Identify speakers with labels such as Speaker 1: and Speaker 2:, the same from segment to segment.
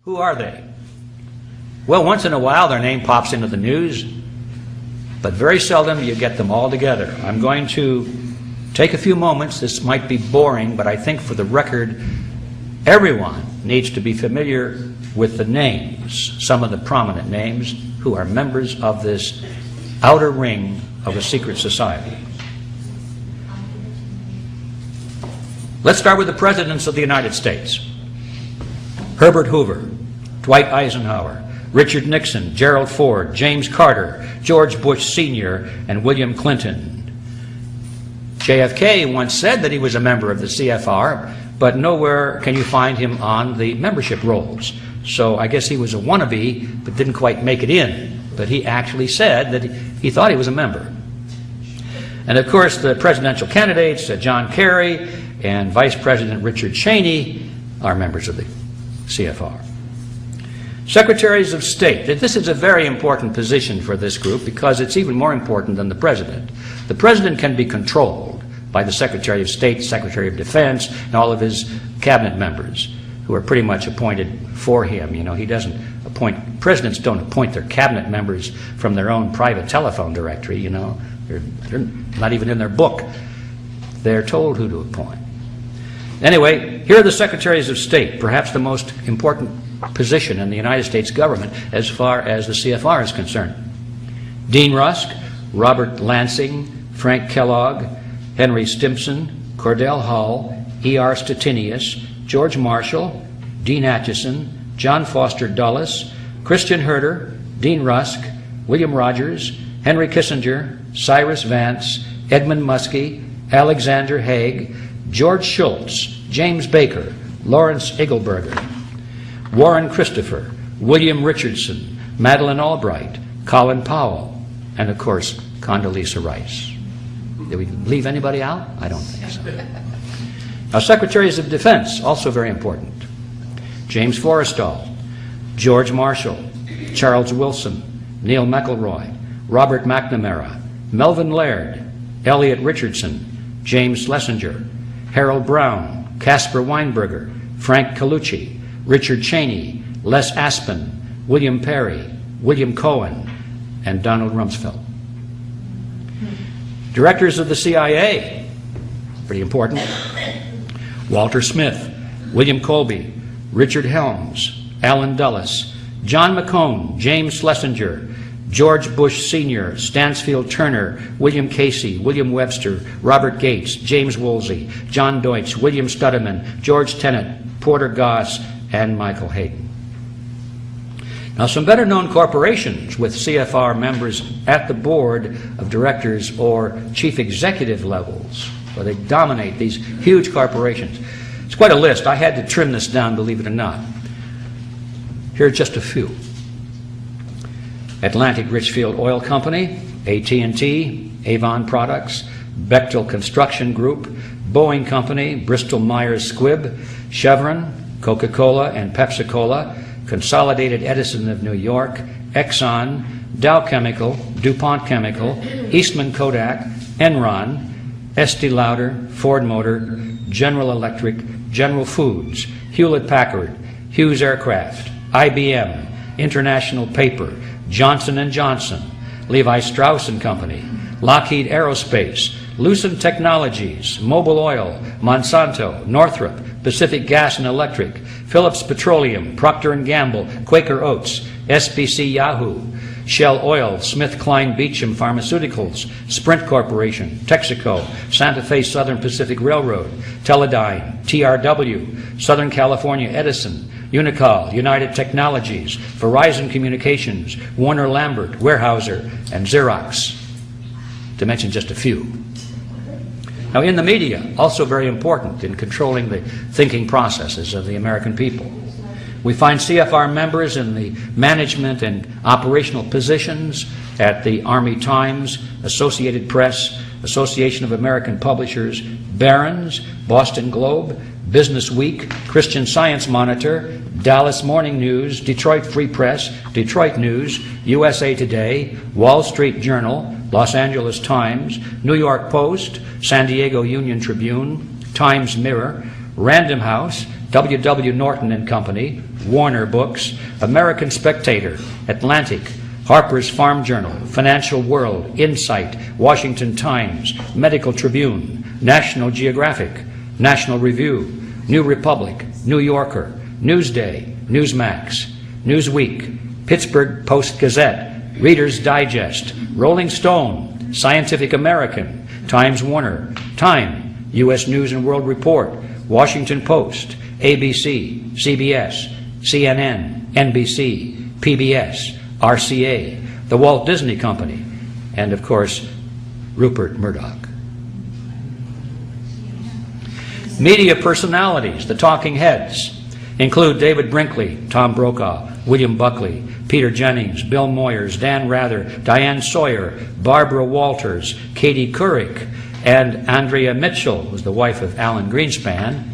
Speaker 1: Who are they? Well, once in a while their name pops into the news, but very seldom you get them all together. I'm going to take a few moments. This might be boring, but I think for the record, everyone needs to be familiar with the names, some of the prominent names, who are members of this outer ring of a secret society. Let's start with the presidents of the United States. Herbert Hoover, Dwight Eisenhower, Richard Nixon, Gerald Ford, James Carter, George Bush Sr., and William Clinton. JFK once said that he was a member of the CFR, but nowhere can you find him on the membership rolls. So I guess he was a wannabe, but didn't quite make it in. But he actually said that he thought he was a member. And of course, the presidential candidates, John Kerry and Vice President Richard Cheney, are members of the CFR. Secretaries of State. This is a very important position for this group because it's even more important than the President. The President can be controlled by the Secretary of State, Secretary of Defense, and all of his cabinet members who are pretty much appointed for him. You know, he doesn't appoint, presidents don't appoint their cabinet members from their own private telephone directory, you know. They're not even in their book. They're told who to appoint. Anyway, here are the Secretaries of State, perhaps the most important position in the United States government as far as the CFR is concerned. Dean Rusk, Robert Lansing, Frank Kellogg, Henry Stimson, Cordell Hull, E.R. Stettinius, George Marshall, Dean Acheson, John Foster Dulles, Christian Herter, Dean Rusk, William Rogers, Henry Kissinger, Cyrus Vance, Edmund Muskie, Alexander Haig, George Shultz, James Baker, Lawrence Eagleburger, Warren Christopher, William Richardson, Madeleine Albright, Colin Powell, and of course, Condoleezza Rice. Did we leave anybody out? I don't think so. Now, Secretaries of Defense, also very important. James Forrestal, George Marshall, Charles Wilson, Neil McElroy, Robert McNamara, Melvin Laird, Elliot Richardson, James Schlesinger, Harold Brown, Caspar Weinberger, Frank Colucci, Richard Cheney, Les Aspin, William Perry, William Cohen, and Donald Rumsfeld. Directors of the CIA, pretty important. Walter Smith, William Colby, Richard Helms, Allen Dulles, John McCone, James Schlesinger, George Bush Sr., Stansfield Turner, William Casey, William Webster, Robert Gates, James Woolsey, John Deutsch, William Studeman, George Tenet, Porter Goss, and Michael Hayden. Now, some better-known corporations with CFR members at the board of directors or chief executive levels, where they dominate these huge corporations. It's quite a list. I had to trim this down, believe it or not. Here are just a few. Atlantic Richfield Oil Company, AT&T, Avon Products, Bechtel Construction Group, Boeing Company, Bristol Myers Squibb, Chevron, Coca-Cola and Pepsi-Cola, Consolidated Edison of New York, Exxon, Dow Chemical, DuPont Chemical, Eastman Kodak, Enron, Estee Lauder, Ford Motor, General Electric, General Foods, Hewlett-Packard, Hughes Aircraft, IBM, International Paper, Johnson & Johnson, Levi Strauss & Company, Lockheed Aerospace, Lucent Technologies, Mobil Oil, Monsanto, Northrop, Pacific Gas and Electric, Phillips Petroleum, Procter & Gamble, Quaker Oats, SBC Yahoo, Shell Oil, SmithKline Beecham Pharmaceuticals, Sprint Corporation, Texaco, Santa Fe Southern Pacific Railroad, Teledyne, TRW, Southern California Edison, Unicol, United Technologies, Verizon Communications, Warner Lambert, Weyerhaeuser, and Xerox, to mention just a few. Now, in the media, also very important in controlling the thinking processes of the American people. We find CFR members in the management and operational positions at the Army Times, Associated Press, Association of American Publishers, Barron's, Boston Globe, Business Week, Christian Science Monitor, Dallas Morning News, Detroit Free Press, Detroit News, USA Today, Wall Street Journal, Los Angeles Times, New York Post, San Diego Union Tribune, Times Mirror, Random House, W.W. Norton and Company, Warner Books, American Spectator, Atlantic, Harper's Farm Journal, Financial World, Insight, Washington Times, Medical Tribune, National Geographic, National Review, New Republic, New Yorker, Newsday, Newsmax, Newsweek, Pittsburgh Post-Gazette, Reader's Digest, Rolling Stone, Scientific American, Times Warner, Time, U.S. News and World Report, Washington Post, ABC, CBS, CNN, NBC, PBS, RCA, the Walt Disney Company, and of course, Rupert Murdoch. Media personalities, the talking heads, include David Brinkley, Tom Brokaw, William Buckley, Peter Jennings, Bill Moyers, Dan Rather, Diane Sawyer, Barbara Walters, Katie Couric, and Andrea Mitchell, who was the wife of Alan Greenspan,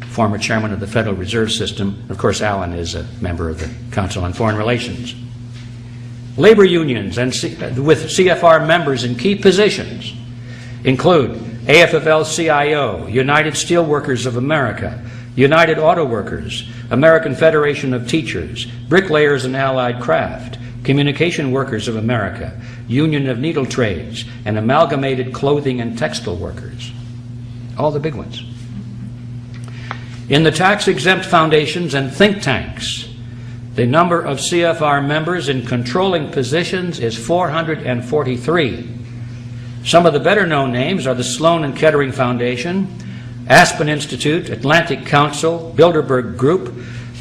Speaker 1: former chairman of the Federal Reserve System. Of course, Alan is a member of the Council on Foreign Relations. Labor unions and with CFR members in key positions include AFL-CIO, United Steelworkers of America, United Auto Workers, American Federation of Teachers, Bricklayers and Allied Craft, Communication Workers of America, Union of Needle Trades, and Amalgamated Clothing and Textile Workers. All the big ones. In the tax-exempt foundations and think tanks, the number of CFR members in controlling positions is 443. Some of the better-known names are the Sloan and Kettering Foundation, Aspen Institute, Atlantic Council, Bilderberg Group,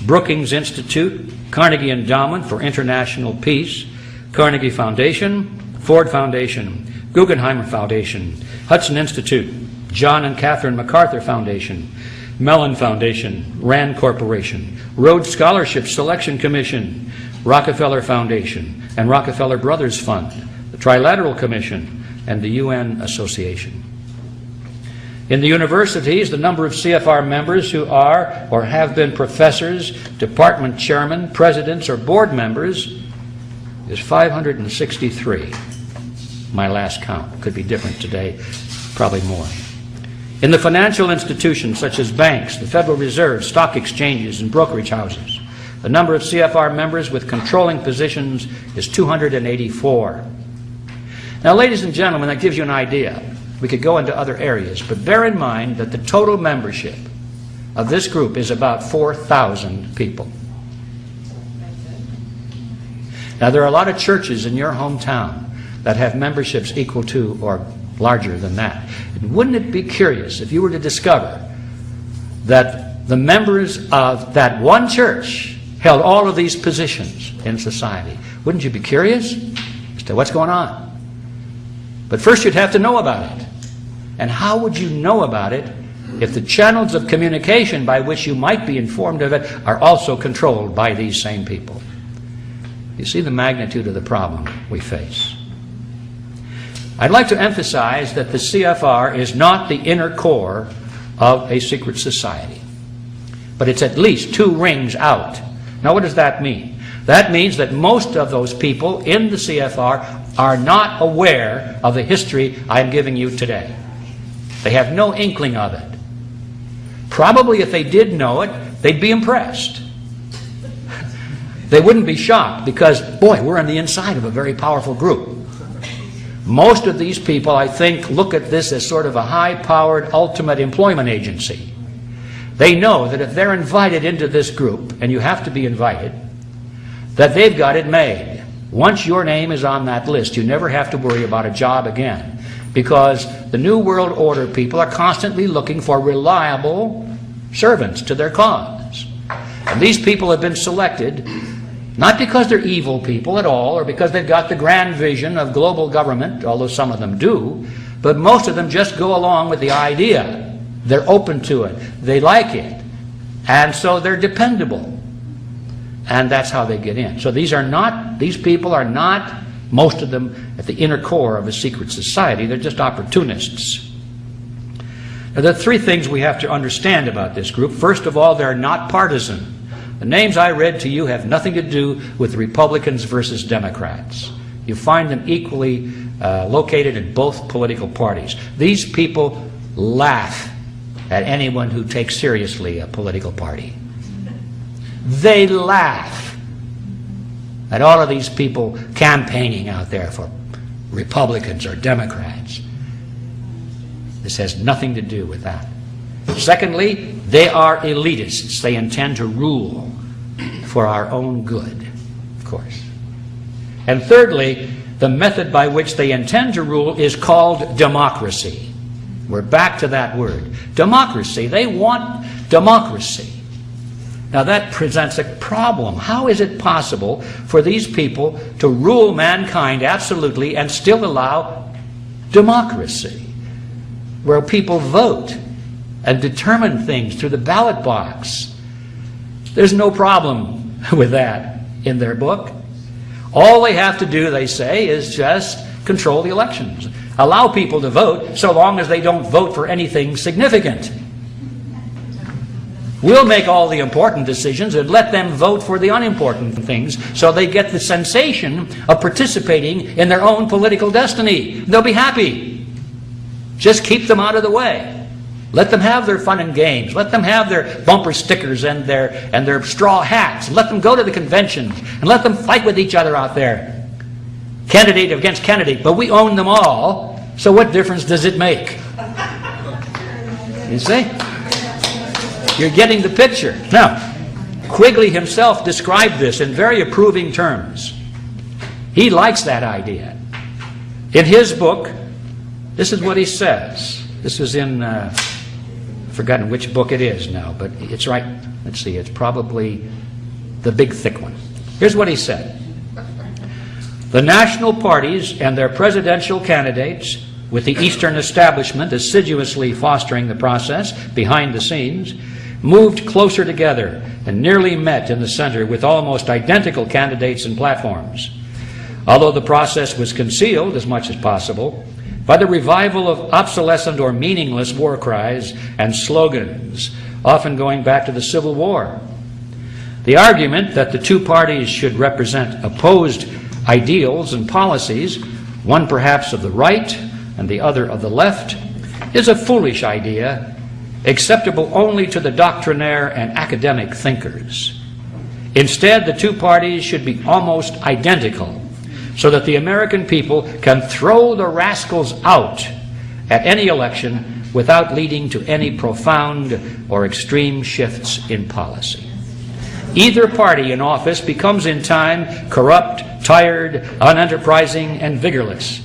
Speaker 1: Brookings Institute, Carnegie Endowment for International Peace, Carnegie Foundation, Ford Foundation, Guggenheim Foundation, Hudson Institute, John and Catherine MacArthur Foundation, Mellon Foundation, Rand Corporation, Rhodes Scholarship Selection Commission, Rockefeller Foundation, and Rockefeller Brothers Fund, the Trilateral Commission, and the UN Association. In the universities, the number of CFR members who are or have been professors, department chairmen, presidents, or board members is 563. My last count. Could be different today, probably more. In the financial institutions such as banks, the Federal Reserve, stock exchanges, and brokerage houses, the number of CFR members with controlling positions is 284. Now, ladies and gentlemen, that gives you an idea. We could go into other areas, but bear in mind that the total membership of this group is about 4,000 people. Now, there are a lot of churches in your hometown that have memberships equal to or larger than that. And wouldn't it be curious if you were to discover that the members of that one church held all of these positions in society? Wouldn't you be curious as to what's going on? But first you'd have to know about it. And how would you know about it if the channels of communication by which you might be informed of it are also controlled by these same people? You see the magnitude of the problem we face. I'd like to emphasize that the CFR is not the inner core of a secret society, but it's at least 2 rings out. Now, what does that mean? That means that most of those people in the CFR are not aware of the history I'm giving you today. They have no inkling of it. Probably if they did know it, they'd be impressed. They wouldn't be shocked because, boy, we're on the inside of a very powerful group. Most of these people, I think, look at this as sort of a high-powered ultimate employment agency. They know that if they're invited into this group, and you have to be invited, that they've got it made. Once your name is on that list, you never have to worry about a job again, because the New World Order people are constantly looking for reliable servants to their cause. And these people have been selected not because they're evil people at all, or because they've got the grand vision of global government, although some of them do, but most of them just go along with the idea. They're open to it. They like it. And so they're dependable. And that's how they get in. So these people are not, most of them, at the inner core of a secret society. They're just opportunists. Now, there are 3 things we have to understand about this group. First of all, they're not partisan. The names I read to you have nothing to do with Republicans versus Democrats. You find them equally located in both political parties. These people laugh at anyone who takes seriously a political party. They laugh at all of these people campaigning out there for Republicans or Democrats. This has nothing to do with that. Secondly, they are elitists. They intend to rule for our own good, of course. And thirdly, the method by which they intend to rule is called democracy. We're back to that word. Democracy. They want democracy. Now that presents a problem. How is it possible for these people to rule mankind absolutely and still allow democracy, where people vote and determine things through the ballot box? There's no problem with that in their book. All they have to do, they say, is just control the elections. Allow people to vote so long as they don't vote for anything significant. We'll make all the important decisions and let them vote for the unimportant things so they get the sensation of participating in their own political destiny. They'll be happy. Just keep them out of the way. Let them have their fun and games. Let them have their bumper stickers and their straw hats. Let them go to the conventions and let them fight with each other out there. Candidate against candidate, but we own them all, so what difference does it make? You see? You're getting the picture. Now, Quigley himself described this in very approving terms. He likes that idea. In his book, this is what he says. This is in, I've forgotten which book it is now, but it's right. Let's see, it's probably the big thick one. Here's what he said. The national parties and their presidential candidates, with the Eastern establishment assiduously fostering the process behind the scenes, moved closer together and nearly met in the center with almost identical candidates and platforms. Although the process was concealed as much as possible by the revival of obsolescent or meaningless war cries and slogans, often going back to the Civil War. The argument that the two parties should represent opposed ideals and policies, one perhaps of the right and the other of the left, is a foolish idea, acceptable only to the doctrinaire and academic thinkers. Instead, the two parties should be almost identical, so that the American people can throw the rascals out at any election without leading to any profound or extreme shifts in policy. Either party in office becomes in time corrupt, tired, unenterprising, and vigorless.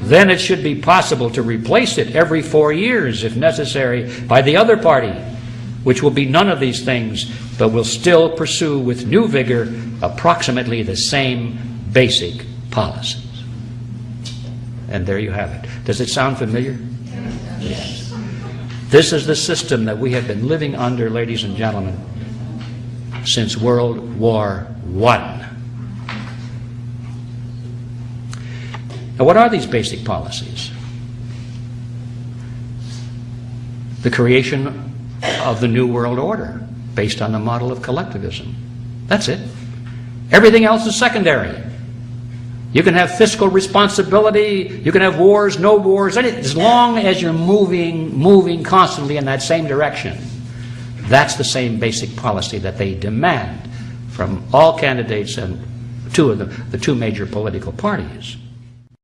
Speaker 1: Then it should be possible to replace it every 4 years, if necessary, by the other party, which will be none of these things, but will still pursue with new vigor approximately the same basic policies. And there you have it. Does it sound familiar? Yes. This is the system that we have been living under, ladies and gentlemen, since World War I. Now, what are these basic policies? The creation of the New World Order based on the model of collectivism. That's it. Everything else is secondary. You can have fiscal responsibility, you can have wars, no wars, as long as you're moving constantly in that same direction. That's the same basic policy that they demand from all candidates and the two major political parties.